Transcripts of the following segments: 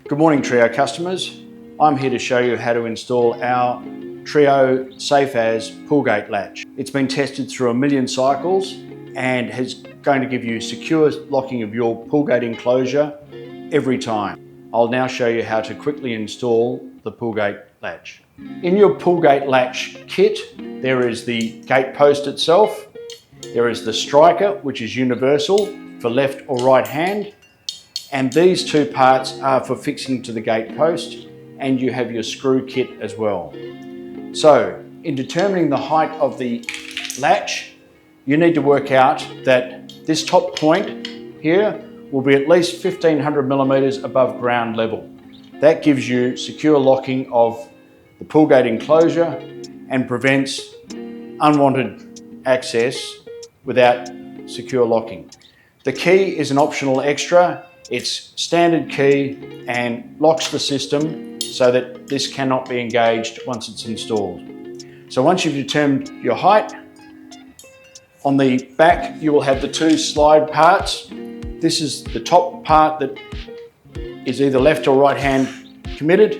Good morning Trio customers. I'm here to show you how to install our Trio SafeAZ pull gate latch. It's been tested through 1 million cycles and is going to give you secure locking of your pull gate enclosure every time. I'll now show you how to quickly install the pull gate latch. In your pull gate latch kit, there is the gate post itself, there is the striker, which is universal for left or right hand, and these two parts are for fixing to the gate post, and you have your screw kit as well. So, in determining the height of the latch, you need to work out that this top point here will be at least 1500 millimeters above ground level. That gives you secure locking of the pull gate enclosure and prevents unwanted access without secure locking. The key is an optional extra. It's standard key and locks the system so that this cannot be engaged once it's installed. So once you've determined your height, on the back you will have the two slide parts. This is the top part that is either left or right hand committed,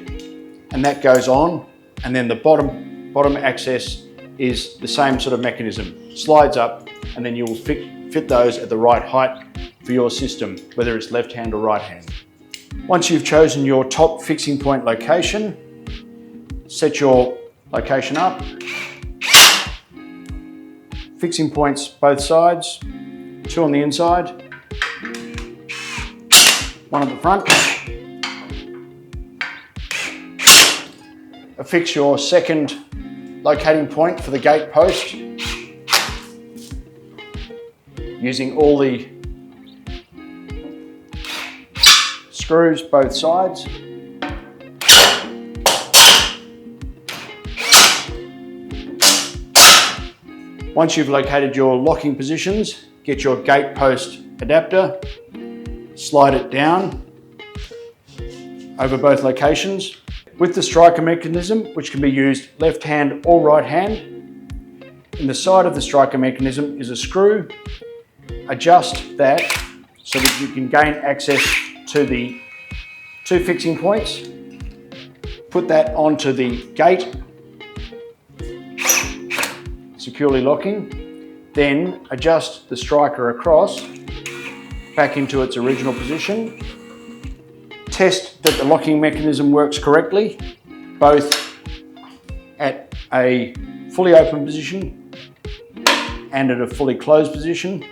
and that goes on, and then the bottom access is the same sort of mechanism. Slides up, and then you will fit those at the right height for your system, whether it's left hand or right hand. Once you've chosen your top fixing point location, set your location up. Fixing points both sides, 2 on the inside, 1 at the front. Affix your second locating point for the gate post using all the screws both sides. Once you've located your locking positions, get your gate post adapter, slide it down over both locations. With the striker mechanism, which can be used left hand or right hand, in the side of the striker mechanism is a screw. Adjust that so that you can gain access to the 2 fixing points. Put that onto the gate, securely locking. Then adjust the striker across back into its original position. Test that the locking mechanism works correctly, both at a fully open position and at a fully closed position.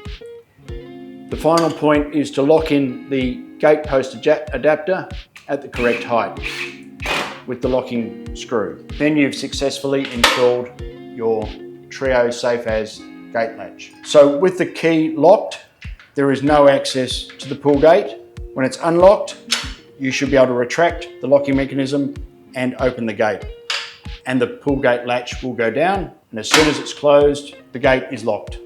The final point is to lock in the gate post adapter at the correct height with the locking screw. Then you've successfully installed your Trio SafeAZ gate latch. So with the key locked, there is no access to the pull gate. When it's unlocked, you should be able to retract the locking mechanism and open the gate. And the pull gate latch will go down, and as soon as it's closed, the gate is locked.